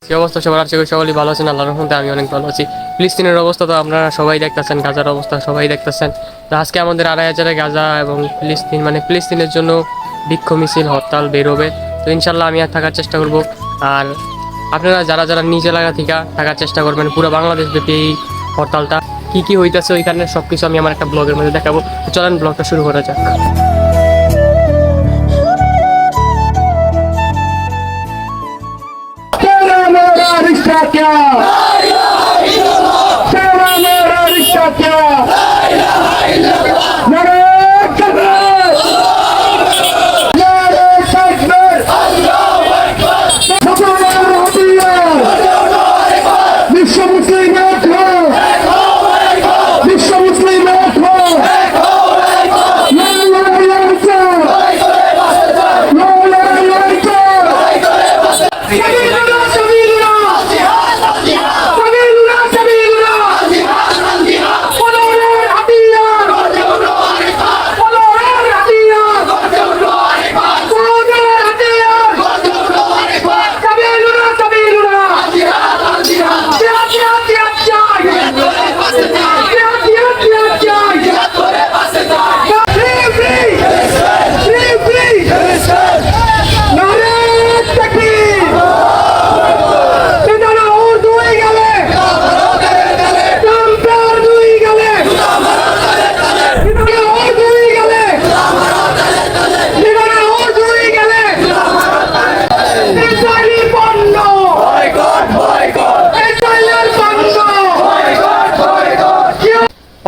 কি অবস্থা সবার? আশা করি সকলেই ভালো আছেন। আল্লাহর রহমতে আমি অনেক ভালো আছি। ফিলিস্তিনের অবস্থা তো আপনারা সবাই দেখতেছেন, গাজার অবস্থা সবাই দেখতেছেন। তো আজকে আমাদের 2,500 গাজা এবং ফিলিস্তিন ফিলিস্তিনের জন্য বিক্ষোভ মিছিল হরতাল বেরোবে। তো ইনশাল্লাহ আমি আর থাকার চেষ্টা করব। আর আপনারা যারা যারা নিজ এলাকা থেকে থাকার চেষ্টা করবেন, পুরো বাংলাদেশ ব্যাপী এই হরতালটা কী কী হইতেছে ওইখানে সব কিছু আমি আমার একটা ব্লগের মধ্যে দেখাবো। তো চলেন ব্লগটা শুরু করা যাক। रिश्ता क्या सेवा मेरा रिश्ता क्या नारे तकबीर नारे तकबीर विश्व मुस्लिम एक हो विश्व मुस्लिम एक हो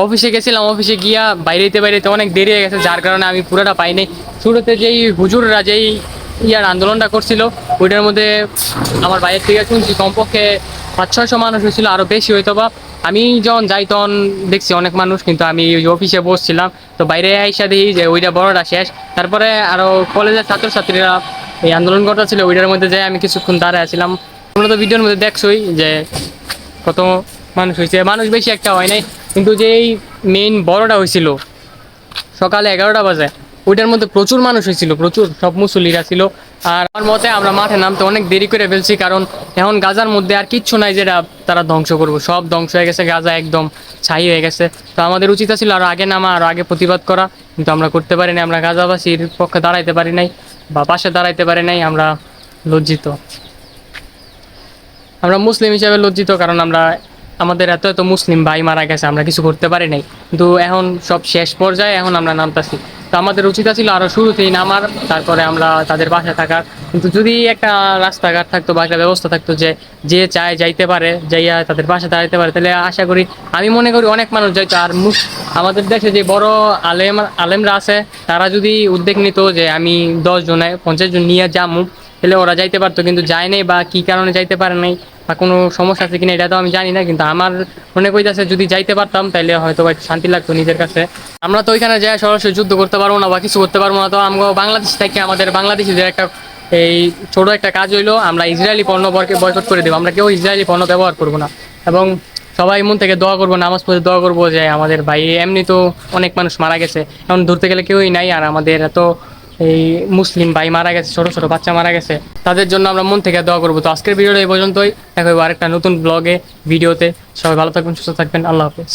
অফিসে গেছিলাম, অফিসে গিয়া বাইরেতে বাইরেতে অনেক দেরি হয়ে গেছে, যার কারণে আমি পুরোটা পাইনি। শুরুতে যেই হুজুররা যেই আন্দোলনটা করছিল ওইটার মধ্যে আমার বাইরের থেকে শুনছি কমপক্ষে 500-600 মানুষ হয়েছিল, আরও বেশি হয়তো বা। আমি যখন যাই তখন দেখছি অনেক মানুষ, কিন্তু আমি ওই অফিসে বসছিলাম। তো বাইরে আইসা দেখি যে ওইটা বড়টা শেষ। তারপরে আরও কলেজের ছাত্রছাত্রীরা এই আন্দোলন করতেছিল, ওইটার মধ্যে যাই আমি কিছুক্ষণ দাঁড়ায় আছিলাম। তোমরা তো ভিডিওর মধ্যে দেখছোই যে কত মানুষ হয়েছে। মানুষ বেশি একটা হয় নাই, কিন্তু যেই মেইন বড়টা হয়েছিল সকালে 11টা বাজে, ওইটার মধ্যে প্রচুর মানুষ হয়েছিল, প্রচুর সব মুসল্লিরা ছিল। আর আমার মতে আমরা মাঠে নামতে অনেক দেরি করে ফেলছি, কারণ এখন গাজার মধ্যে আর কিচ্ছু নাই যেটা তারা ধ্বংস করবো। সব ধ্বংস হয়ে গেছে, গাজা একদম ছাই হয়ে গেছে। তো আমাদের উচিত ছিল আরও আগে নামা, আরও আগে প্রতিবাদ করা, কিন্তু আমরা করতে পারি নাই। আমরা গাজাবাসীর পক্ষে দাঁড়াইতে পারি নাই বা পাশে দাঁড়াইতে পারি নাই। আমরা লজ্জিত, আমরা মুসলিম হিসাবে লজ্জিত, কারণ আমাদের এত এত মুসলিম ভাই মারা গেছে, আমরা কিছু করতে পারি নাই। কিন্তু এখন সব শেষ পর্যায়ে এখন আমরা নামতাছি। তো আমাদের উচিত ছিল আরও শুরুতেই নামার, তারপরে আমরা তাদের পাশে থাকার। কিন্তু যদি একটা রাস্তাঘাট থাকতো বা একটা ব্যবস্থা থাকতো যে যে চায় যাইতে পারে, যাইয়া তাদের পাশে দাঁড়াইতে পারে, তাহলে আশা করি, আমি মনে করি অনেক মানুষ যাইতো। আর আমাদের দেশে যে বড় আলেমরা আছে, তারা যদি উদ্যোগ নিত যে আমি 10 জন 50 জন নিয়ে যাবো, তাহলে ওরা যাইতে পারতো। কিন্তু যায় নাই, বা কী কারণে যাইতে পারে নাই বা কোনো সমস্যা আছে কিনা এটা তো আমি জানি না। কিন্তু আমার মনে করিতেছে যদি যাইতে পারতাম তাহলে হয়তো একটু শান্তি লাগতো নিজের কাছে। আমরা তো ওইখানে যাই সরাসরি যুদ্ধ করতে পারবো না বা কিছু করতে পারবো না। তো আমরা বাংলাদেশ থেকে, আমাদের বাংলাদেশিদের একটা এই ছোটো একটা কাজ হইলো, আমরা ইসরায়েলি পণ্য বয়কট করে দেবো। আমরা কেউ ইসরায়েলি পণ্য ব্যবহার করবো না, এবং সবাই মন থেকে দোয়া করবো, নামাজ পড়ে দোয়া করবো যে আমাদের ভাই, এমনি তো অনেক মানুষ মারা গেছে, এখন ধরতে গেলে কেউই নাই। আর আমাদের এত এই মুসলিম ভাই মারা গেছে, ছোটো ছোটো বাচ্চা মারা গেছে, তাদের জন্য আমরা মন থেকে দোয়া করবো। তো আজকের ভিডিওটা এই পর্যন্তই, দেখা হবে আরেকটা নতুন ব্লগে ভিডিওতে। সবাই ভালো থাকবেন, সুস্থ থাকবেন, আল্লাহ হাফেজ।